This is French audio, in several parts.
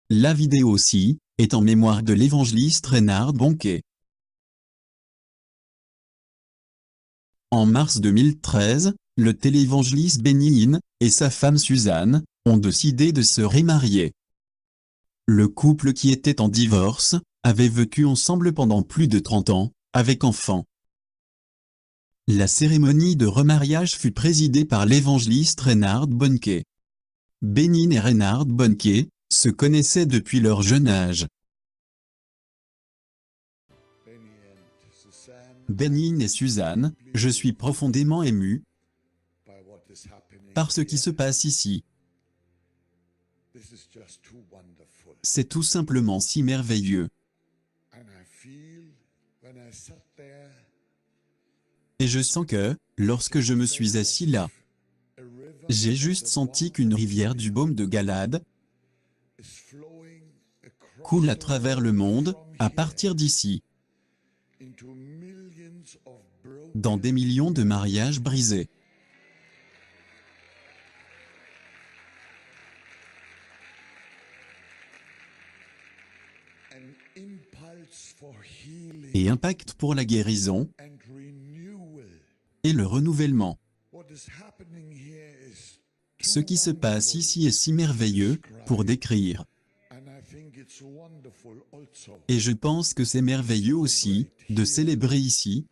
La vidéo aussi est en mémoire de l'évangéliste Reinhard Bonnke. En mars 2013, le télévangéliste Benny Hinn et sa femme Suzanne ont décidé de se remarier. Le couple, qui était en divorce, avait vécu ensemble pendant plus de 30 ans, avec enfants. La cérémonie de remariage fut présidée par l'évangéliste Reinhard Bonnke. Benny Hinn et Reinhard Bonnke se connaissaient depuis leur jeune âge. Benny Hinn et Suzanne, je suis profondément ému par ce qui se passe ici. C'est tout simplement si merveilleux. Et je sens que, lorsque je me suis assis là, j'ai juste senti qu'une rivière du baume de Galade coule à travers le monde, à partir d'ici, dans des millions de mariages brisés. Et impact pour la guérison et le renouvellement. Ce qui se passe ici est si merveilleux pour décrire. Et je pense que c'est merveilleux aussi de célébrer ici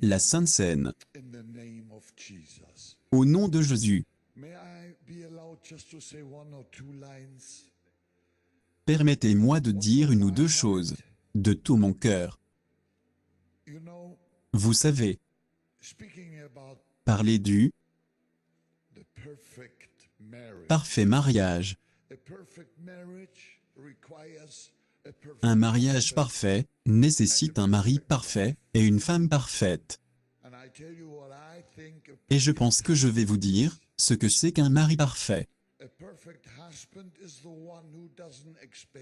la Sainte Seine au nom de Jésus. Permettez-moi de dire une ou deux choses de tout mon cœur. Vous savez, parler du parfait mariage. Un mariage parfait nécessite un mari parfait et une femme parfaite. Et je pense que je vais vous dire ce que c'est qu'un mari parfait.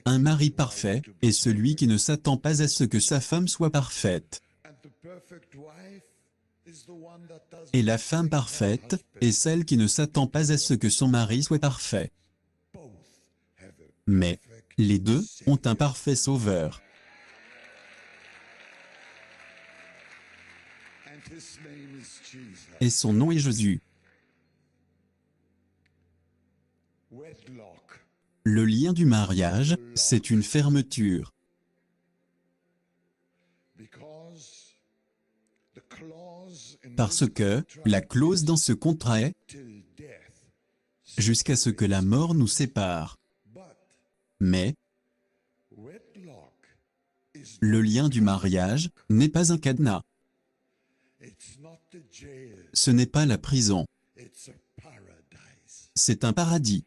Un mari parfait est celui qui ne s'attend pas à ce que sa femme soit parfaite. Et la femme parfaite est celle qui ne s'attend pas à ce que son mari soit parfait. Mais les deux ont un parfait sauveur. Et son nom est Jésus. Le lien du mariage, c'est une fermeture. Parce que la clause dans ce contrat est jusqu'à ce que la mort nous sépare. Mais le lien du mariage n'est pas un cadenas. Ce n'est pas la prison. C'est un paradis.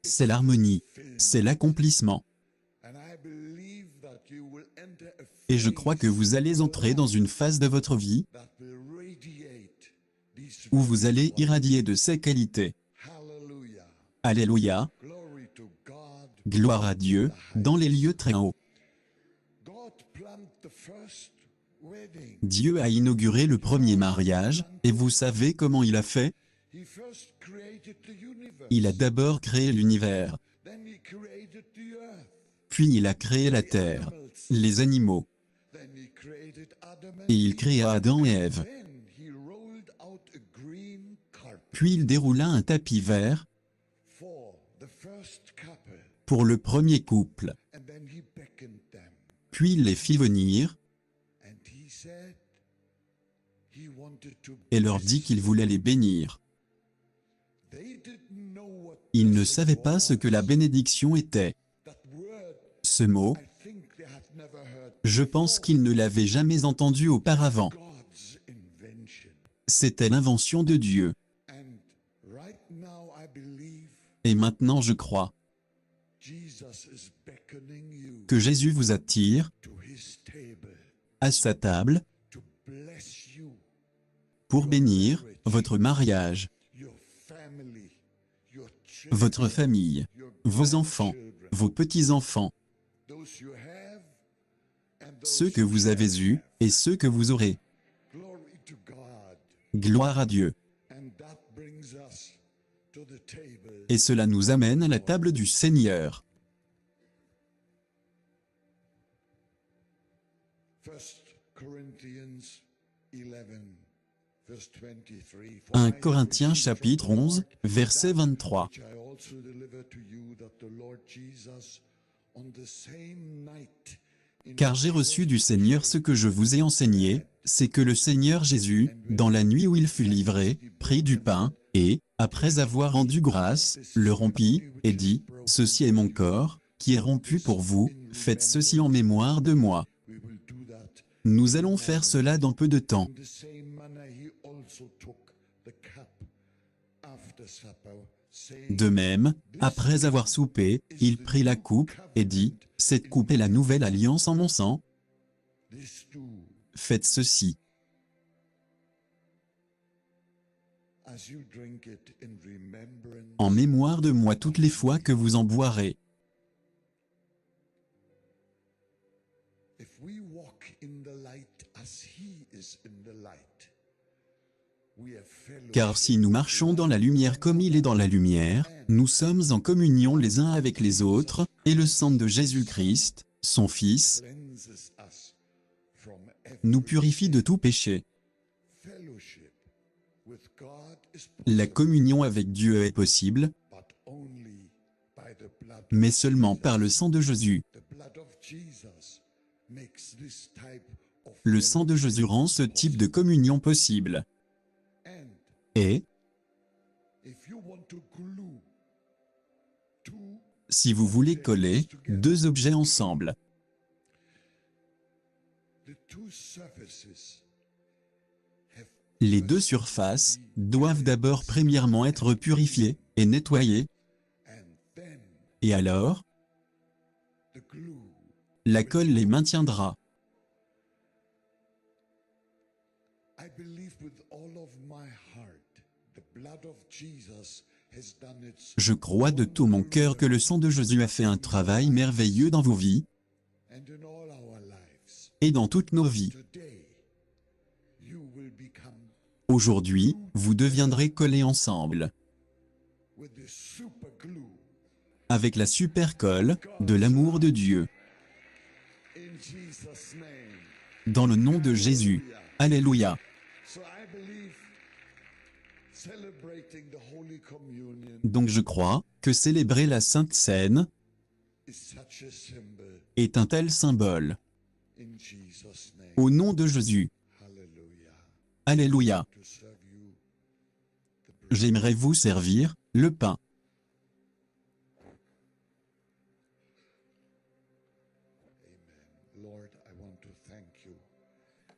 C'est l'harmonie. C'est l'accomplissement. Et je crois que vous allez entrer dans une phase de votre vie où vous allez irradier de ces qualités. Alléluia. Gloire à Dieu, dans les lieux très hauts. Dieu a inauguré le premier mariage, et vous savez comment il a fait? Il a d'abord créé l'univers. Puis il a créé la terre, les animaux. Et il créa Adam et Ève. Puis il déroula un tapis vert pour le premier couple. Puis il les fit venir et leur dit qu'il voulait les bénir. Ils ne savaient pas ce que la bénédiction était. Ce mot, je pense qu'ils ne l'avaient jamais entendu auparavant. C'était l'invention de Dieu. Et maintenant je crois que Jésus vous attire à sa table pour bénir votre mariage, votre famille, vos enfants, vos petits-enfants, ceux que vous avez eus et ceux que vous aurez. Gloire à Dieu. Et cela nous amène à la table du Seigneur. 1 Corinthiens chapitre 11, verset 23. Car j'ai reçu du Seigneur ce que je vous ai enseigné, c'est que le Seigneur Jésus, dans la nuit où il fut livré, prit du pain, et, après avoir rendu grâce, le rompit, et dit, « Ceci est mon corps, qui est rompu pour vous, faites ceci en mémoire de moi. » Nous allons faire cela dans peu de temps. De même, après avoir soupé, il prit la coupe, et dit, « Cette coupe est la nouvelle alliance en mon sang. Faites ceci. » En mémoire de moi toutes les fois que vous en boirez. Car si nous marchons dans la lumière comme il est dans la lumière, nous sommes en communion les uns avec les autres, et le sang de Jésus-Christ, son Fils, nous purifie de tout péché. La communion avec Dieu est possible, mais seulement par le sang de Jésus. Le sang de Jésus rend ce type de communion possible. Et, si vous voulez coller deux objets ensemble, les deux surfaces doivent d'abord premièrement être purifiées et nettoyées, et alors, la colle les maintiendra. Je crois de tout mon cœur que le sang de Jésus a fait un travail merveilleux dans vos vies et dans toutes nos vies. Aujourd'hui, vous deviendrez collés ensemble avec la super colle de l'amour de Dieu. Dans le nom de Jésus. Alléluia. Donc je crois que célébrer la Sainte Seine est un tel symbole. Au nom de Jésus. Alléluia. J'aimerais vous servir le pain.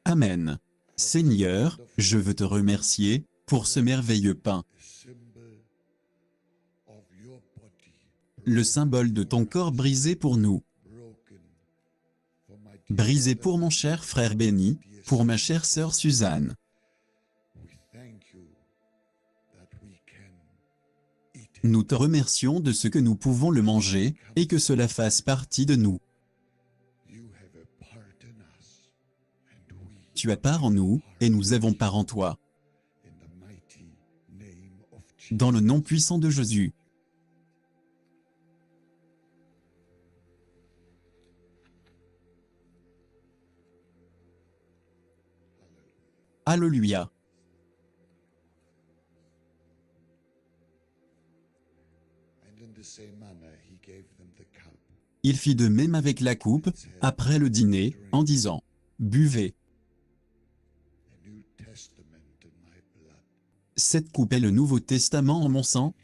Amen. Seigneur, je veux te remercier pour ce merveilleux pain. Le symbole de ton corps brisé pour nous. Brisé pour mon cher frère Benny, pour ma chère sœur Suzanne. Nous te remercions de ce que nous pouvons le manger, et que cela fasse partie de nous. Tu as part en nous, et nous avons part en toi. Dans le nom puissant de Jésus. Alléluia. Il fit de même avec la coupe, après le dîner, en disant, « Buvez. Cette coupe est le Nouveau Testament en mon sang,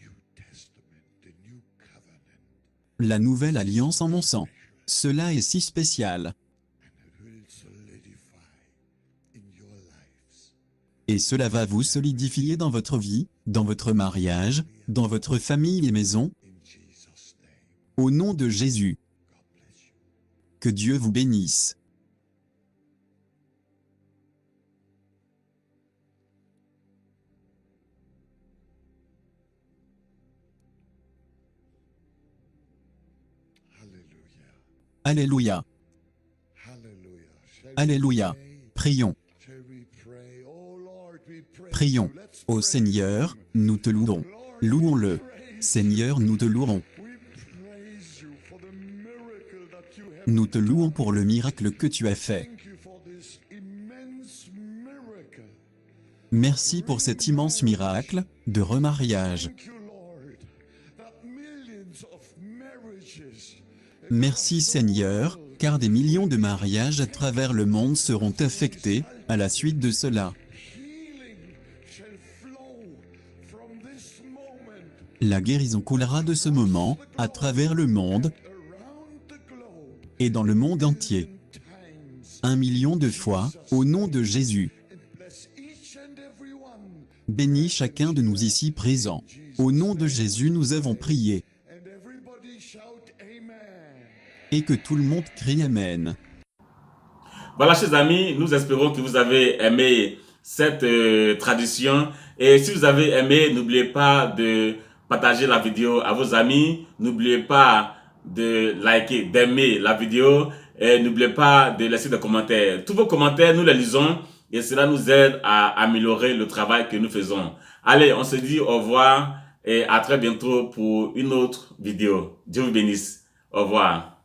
la nouvelle alliance en mon sang. Cela est si spécial. Et cela va vous solidifier dans votre vie, dans votre mariage, dans votre famille et maison. Au nom de Jésus. Que Dieu vous bénisse. Alléluia. Alléluia. Prions. Prions. Ô Seigneur, nous te louons. Louons-le. Seigneur, nous te louons. Nous te louons pour le miracle que tu as fait. Merci pour cet immense miracle de remariage. Merci Seigneur, car des millions de mariages à travers le monde seront affectés à la suite de cela. La guérison coulera de ce moment à travers le monde et dans le monde entier. 1 million de fois, au nom de Jésus. Bénis chacun de nous ici présents. Au nom de Jésus nous avons prié. Et que tout le monde crie Amen. Voilà, chers amis, nous espérons que vous avez aimé cette tradition. Et si vous avez aimé, n'oubliez pas de partager la vidéo à vos amis. N'oubliez pas de liker, d'aimer la vidéo. Et n'oubliez pas de laisser des commentaires. Tous vos commentaires, nous les lisons. Et cela nous aide à améliorer le travail que nous faisons. Allez, on se dit au revoir et à très bientôt pour une autre vidéo. Dieu vous bénisse. Au revoir.